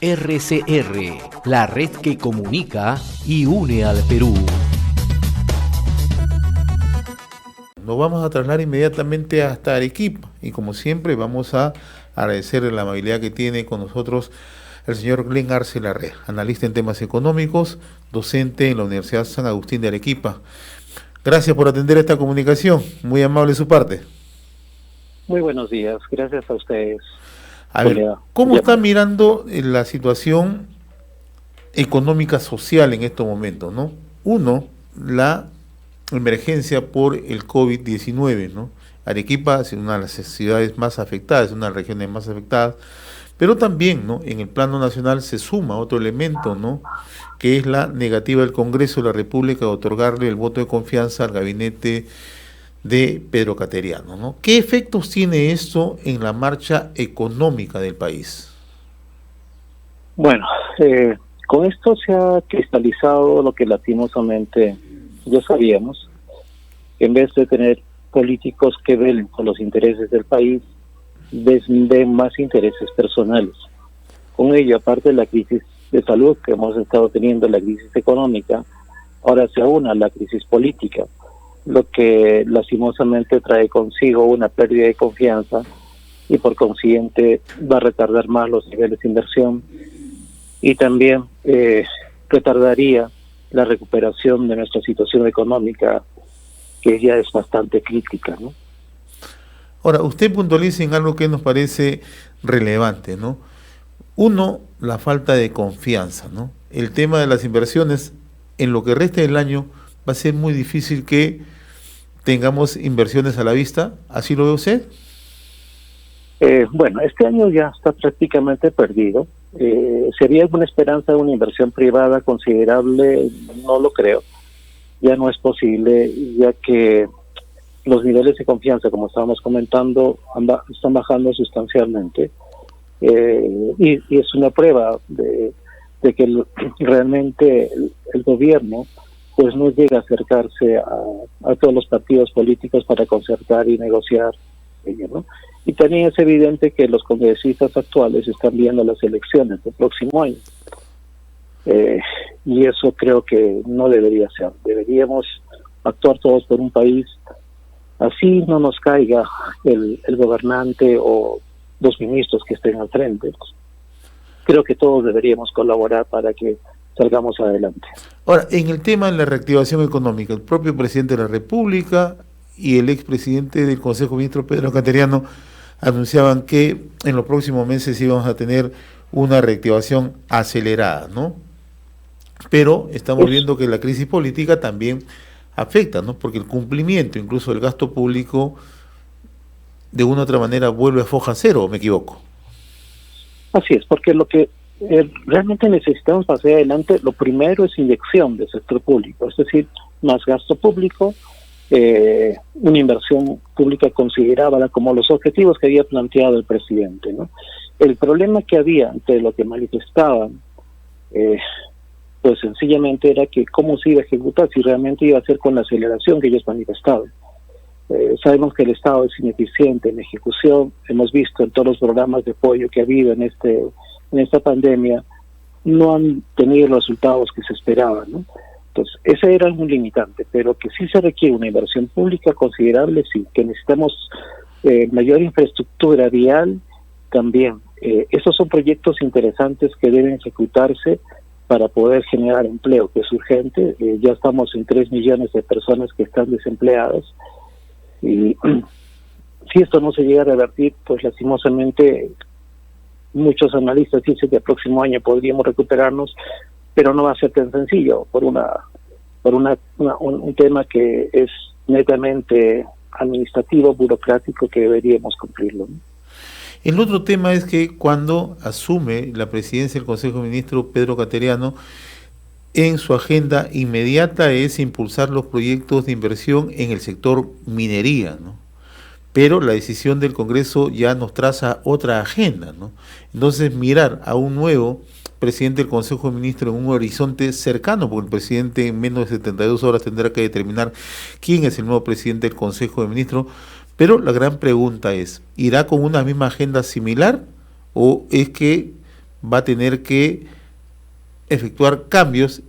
RCR, la red que comunica y une al Perú. Nos vamos a trasladar inmediatamente hasta Arequipa y como siempre vamos a agradecerle la amabilidad que tiene con nosotros el señor Glenn Arce Larrea, analista en temas económicos, docente en la Universidad San Agustín de Arequipa. Gracias por atender esta comunicación, muy amable de su parte. Muy buenos días, gracias a ustedes. A ver, ¿cómo está mirando la situación económica social en estos momentos, ¿no? Uno, la emergencia por el COVID-19, ¿no? Arequipa es una de las ciudades más afectadas, es una de las regiones más afectadas, pero también, ¿no?, en el plano nacional se suma otro elemento, ¿no?, que es la negativa del Congreso de la República de otorgarle el voto de confianza al gabinete de Pedro Cateriano, ¿no? ¿Qué efectos tiene esto en la marcha económica del país? Bueno, con esto se ha cristalizado lo que lastimosamente ya sabíamos. En vez de tener políticos que velen por los intereses del país, ven más intereses personales. Con ello, aparte de la crisis de salud que hemos estado teniendo, la crisis económica, ahora se aúna la crisis política, lo que lastimosamente trae consigo una pérdida de confianza y por consiguiente va a retardar más los niveles de inversión y también retardaría la recuperación de nuestra situación económica, que ya es bastante crítica, ¿no? Ahora, usted puntualiza en algo que nos parece relevante, ¿no? Uno, la falta de confianza, ¿no? El tema de las inversiones, en lo que resta del año, va a ser muy difícil que tengamos inversiones a la vista. ¿Así lo ve usted? Bueno, este año ya está prácticamente perdido. ¿Sería alguna esperanza de una inversión privada considerable? No lo creo. Ya no es posible, ya que los niveles de confianza, como estábamos comentando, están bajando sustancialmente. Y es una prueba de que realmente el gobierno pues no llega a acercarse a todos los partidos políticos para concertar y negociar, ¿no? Y también es evidente que los congresistas actuales están viendo las elecciones del próximo año. Y eso creo que no debería ser. Deberíamos actuar todos por un país, así no nos caiga el gobernante o los ministros que estén al frente. Creo que todos deberíamos colaborar para que salgamos adelante. Ahora, en el tema de la reactivación económica, el propio presidente de la República y el expresidente del Consejo de Ministros, Pedro Cateriano, anunciaban que en los próximos meses íbamos a tener una reactivación acelerada, ¿no? Pero estamos viendo que la crisis política también afecta, ¿no? Porque el cumplimiento, incluso del gasto público, de una u otra manera vuelve a foja cero, ¿o me equivoco? Así es, porque lo que realmente necesitamos para hacer adelante, lo primero es inyección del sector público, es decir, más gasto público, una inversión pública considerable como los objetivos que había planteado el presidente, ¿no? El problema que había entre lo que manifestaban, pues sencillamente era que cómo se iba a ejecutar, si realmente iba a ser con la aceleración que ellos manifestaban. Sabemos que el Estado es ineficiente en ejecución, hemos visto en todos los programas de apoyo que ha habido en esta pandemia, no han tenido los resultados que se esperaban, ¿no? Entonces, ese era un limitante, pero que sí se requiere una inversión pública considerable, sí, que necesitamos mayor infraestructura vial también. Esos son proyectos interesantes que deben ejecutarse para poder generar empleo, que es urgente. Ya estamos en 3 millones de personas que están desempleadas, y si esto no se llega a revertir, pues lastimosamente muchos analistas dicen que el próximo año podríamos recuperarnos, pero no va a ser tan sencillo por un tema que es netamente administrativo, burocrático, que deberíamos cumplirlo, ¿no? El otro tema es que cuando asume la presidencia del Consejo de Ministros Pedro Cateriano, en su agenda inmediata es impulsar los proyectos de inversión en el sector minería, ¿no? Pero la decisión del Congreso ya nos traza otra agenda, ¿no? Entonces, mirar a un nuevo presidente del Consejo de Ministros en un horizonte cercano, porque el presidente en menos de 72 horas tendrá que determinar quién es el nuevo presidente del Consejo de Ministros, pero la gran pregunta es, ¿irá con una misma agenda similar o es que va a tener que efectuar cambios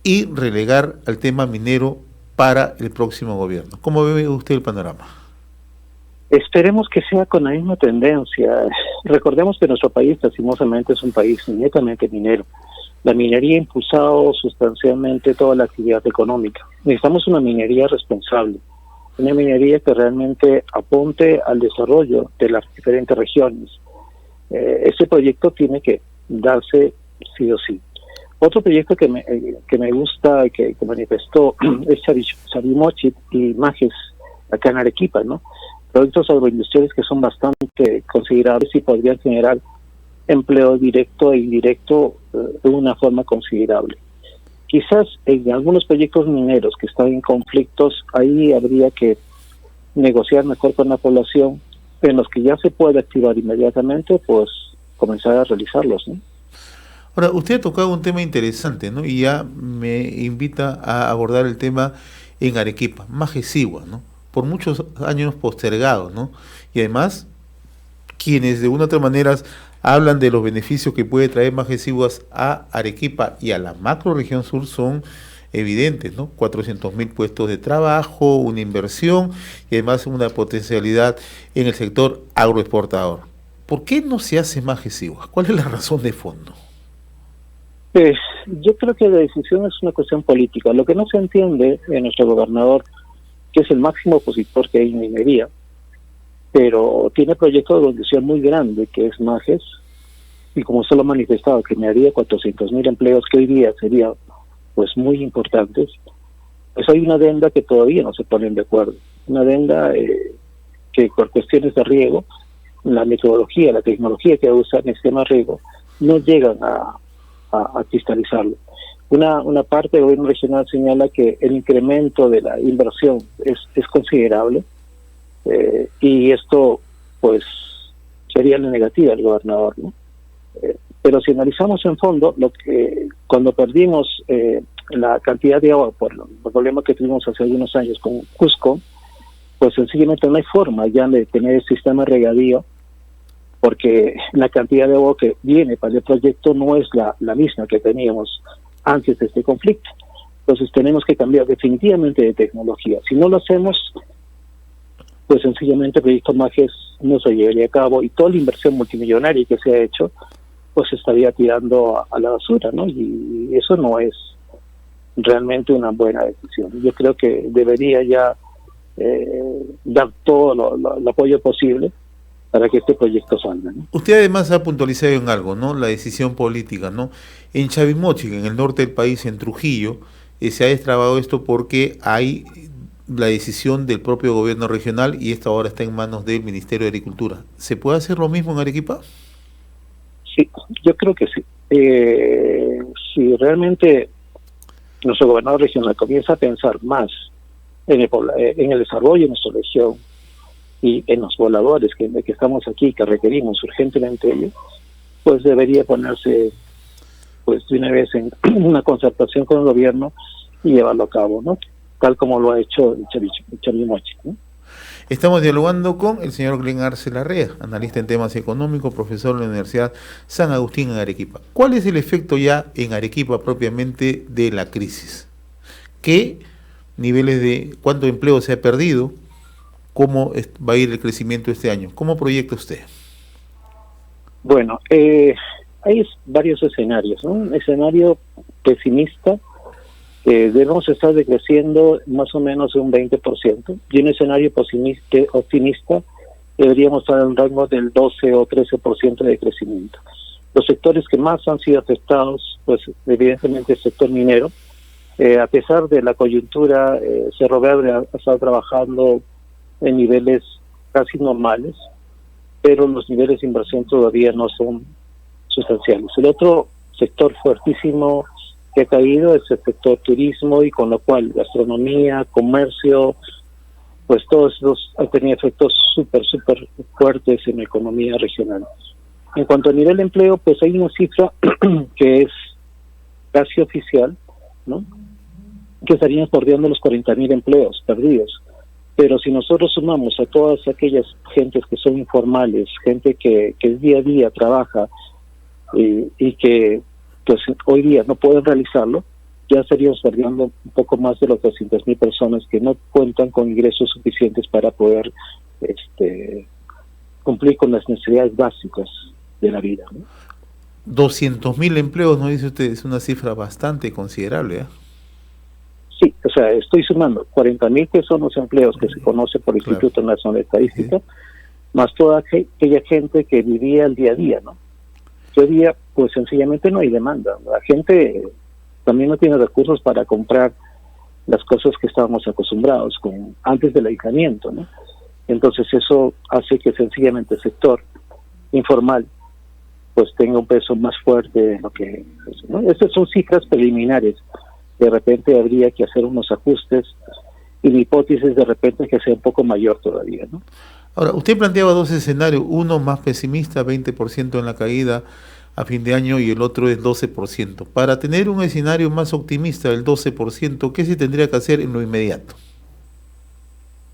y relegar al tema minero para el próximo gobierno. ¿Cómo ve usted el panorama? Esperemos que sea con la misma tendencia. Recordemos que nuestro país, lastimosamente, es un país netamente minero. La minería ha impulsado sustancialmente toda la actividad económica. Necesitamos una minería responsable, una minería que realmente apunte al desarrollo de las diferentes regiones. Este proyecto tiene que darse sí o sí. Otro proyecto que me gusta, que manifestó, es Chavimochic y Majes, acá en Arequipa, ¿no? Proyectos agroindustriales que son bastante considerables y podrían generar empleo directo e indirecto de una forma considerable. Quizás en algunos proyectos mineros que están en conflictos, ahí habría que negociar mejor con la población, en los que ya se puede activar inmediatamente, pues comenzar a realizarlos, ¿no? Ahora, usted ha tocado un tema interesante, ¿no? Y ya me invita a abordar el tema en Arequipa, Majes-Sigua, ¿no? Por muchos años postergado, ¿no? Y además, quienes de una u otra manera hablan de los beneficios que puede traer Majes-Sigua a Arequipa y a la macro-región sur son evidentes, ¿no? 400.000 puestos de trabajo, una inversión y además una potencialidad en el sector agroexportador. ¿Por qué no se hace Majes-Sigua? ¿Cuál es la razón de fondo? Pues yo creo que la decisión es una cuestión política. Lo que no se entiende en nuestro gobernador, que es el máximo opositor que hay en minería, pero tiene proyectos de producción muy grande, que es Majes, y como usted lo ha manifestado, que me haría 400.000 empleos, que hoy día serían pues muy importantes, pues hay una adenda que todavía no se ponen de acuerdo. Una adenda que por cuestiones de riego, la metodología, la tecnología que usa en el sistema de riego, no llegan a cristalizarlo. Una parte del gobierno regional señala que el incremento de la inversión es considerable, y esto pues sería la negativa del gobernador, ¿no? Pero si analizamos en fondo, cuando perdimos la cantidad de agua por los problemas que tuvimos hace algunos años con Cusco, pues sencillamente no hay forma ya de tener el sistema de regadío, porque la cantidad de agua que viene para el proyecto no es la misma que teníamos antes de este conflicto. Entonces tenemos que cambiar definitivamente de tecnología. Si no lo hacemos, pues sencillamente el proyecto Majes no se llevaría a cabo y toda la inversión multimillonaria que se ha hecho, pues se estaría tirando a la basura, ¿no? Y eso no es realmente una buena decisión. Yo creo que debería ya dar todo el apoyo posible para que este proyecto salga, ¿no? Usted además ha puntualizado en algo, ¿no? La decisión política, ¿no? En Chavimochic, en el norte del país, en Trujillo, se ha destrabado esto porque hay la decisión del propio gobierno regional y esta ahora está en manos del Ministerio de Agricultura. ¿Se puede hacer lo mismo en Arequipa? Sí, yo creo que sí. Si realmente nuestro gobernador regional comienza a pensar más en el desarrollo de nuestra región y en los pobladores que estamos aquí, que requerimos urgentemente ellos, pues debería ponerse pues de una vez en una concertación con el gobierno y llevarlo a cabo, ¿no? Tal como lo ha hecho Chavimochic, ¿no? Estamos dialogando con el señor Glenn Arce Larrea, analista en temas económicos, profesor de la Universidad San Agustín en Arequipa. ¿Cuál es el efecto ya en Arequipa propiamente de la crisis? ¿Qué niveles de cuánto empleo se ha perdido? ¿Cómo va a ir el crecimiento este año? ¿Cómo proyecta usted? Bueno, hay varios escenarios, ¿no? Un escenario pesimista, debemos estar decreciendo más o menos un 20%, y un escenario optimista, deberíamos estar en un rango del 12 o 13% de crecimiento. Los sectores que más han sido afectados, pues evidentemente el sector minero, a pesar de la coyuntura, Cerro Verde ha estado trabajando en niveles casi normales, pero los niveles de inversión todavía no son sustanciales. El otro sector fuertísimo que ha caído es el sector turismo, y con lo cual gastronomía, comercio, pues todos esos han tenido efectos súper fuertes en la economía regional. En cuanto a nivel de empleo, pues hay una cifra que es casi oficial, ¿no? Que estarían bordeando los 40.000 empleos perdidos. Pero si nosotros sumamos a todas aquellas gentes que son informales, gente que día a día trabaja y que pues hoy día no pueden realizarlo, ya estaríamos perdiendo un poco más de las 200.000 personas que no cuentan con ingresos suficientes para poder cumplir con las necesidades básicas de la vida, ¿no? 200.000 empleos, ¿no dice usted? Es una cifra bastante considerable, ¿eh? Sí, o sea, estoy sumando 40.000 que son los empleos que se conoce por el Claro. Instituto Nacional de Estadística, Sí. más toda aquella gente que vivía el día a día, ¿no? Hoy día, pues sencillamente no hay demanda. La gente también no tiene recursos para comprar las cosas que estábamos acostumbrados con antes del aislamiento, ¿no? Entonces eso hace que sencillamente el sector informal pues tenga un peso más fuerte de lo que, ¿no? Estas son cifras preliminares. De repente habría que hacer unos ajustes y la hipótesis de repente que sea un poco mayor todavía, ¿no? Ahora, usted planteaba dos escenarios, uno más pesimista, 20% en la caída a fin de año, y el otro es 12%. Para tener un escenario más optimista del 12%, ¿qué se tendría que hacer en lo inmediato?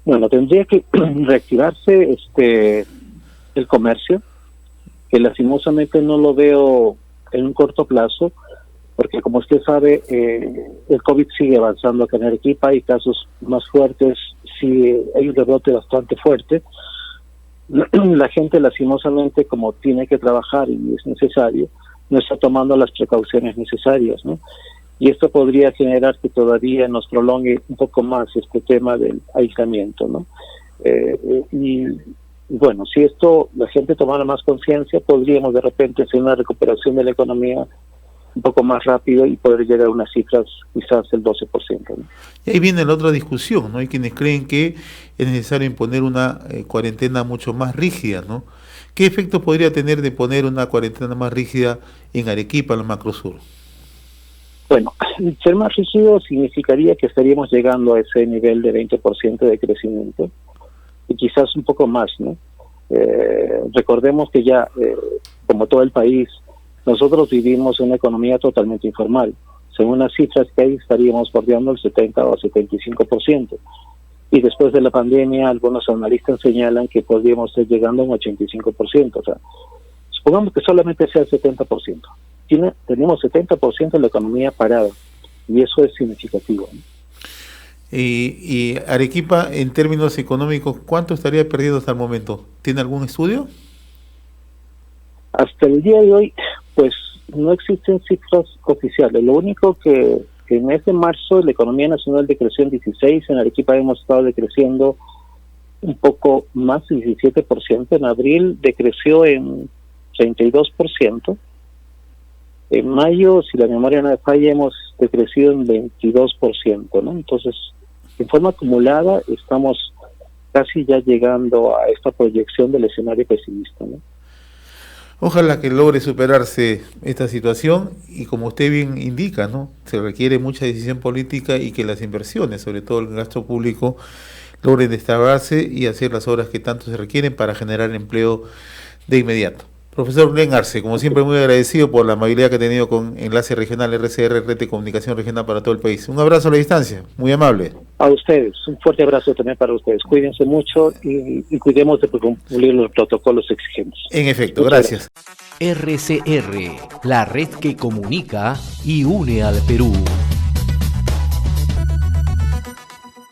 Bueno, tendría que reactivarse el comercio, que lastimosamente no lo veo en un corto plazo, porque como usted sabe, el COVID sigue avanzando acá en Arequipa, hay casos más fuertes, sí, hay un rebrote bastante fuerte. La gente lastimosamente, como tiene que trabajar y es necesario, no está tomando las precauciones necesarias, ¿no? Y esto podría generar que todavía nos prolongue un poco más este tema del aislamiento, ¿no? Y bueno, si esto la gente tomara más conciencia, podríamos de repente hacer una recuperación de la economía un poco más rápido y poder llegar a unas cifras quizás el 12%, ¿no? Y ahí viene la otra discusión, ¿no? Hay quienes creen que es necesario imponer una cuarentena mucho más rígida, ¿no? ¿Qué efecto podría tener de poner una cuarentena más rígida en Arequipa, en el macrosur? Bueno, ser más rígido significaría que estaríamos llegando a ese nivel de 20% de crecimiento y quizás un poco más, ¿no? Recordemos que ya, como todo el país, nosotros vivimos una economía totalmente informal. Según las cifras que hay, estaríamos bordeando el 70 o 75%. Y después de la pandemia, algunos analistas señalan que podríamos estar llegando a un 85%. O sea, supongamos que solamente sea el 70%. Tenemos 70% de la economía parada. Y eso es significativo, ¿no? Y Arequipa, en términos económicos, ¿cuánto estaría perdiendo hasta el momento? ¿Tiene algún estudio? Hasta el día de hoy, pues no existen cifras oficiales. Lo único que en el mes de marzo la economía nacional decreció en 16%, en Arequipa hemos estado decreciendo un poco más, 17%, en abril decreció en 32%, en mayo, si la memoria no me falla, hemos decrecido en 22%, ¿no? Entonces, en forma acumulada estamos casi ya llegando a esta proyección del escenario pesimista, ¿no? Ojalá que logre superarse esta situación y, como usted bien indica, ¿no? Se requiere mucha decisión política y que las inversiones, sobre todo el gasto público, logren destrabarse y hacer las obras que tanto se requieren para generar empleo de inmediato. Profesor Rubén Arce, como siempre, muy agradecido por la amabilidad que ha tenido con Enlace Regional RCR, Red de Comunicación Regional para todo el país. Un abrazo a la distancia, muy amable. A ustedes, un fuerte abrazo también para ustedes. Cuídense mucho y cuidemos de cumplir los protocolos exigentes. En efecto, Muchas gracias. RCR, la red que comunica y une al Perú.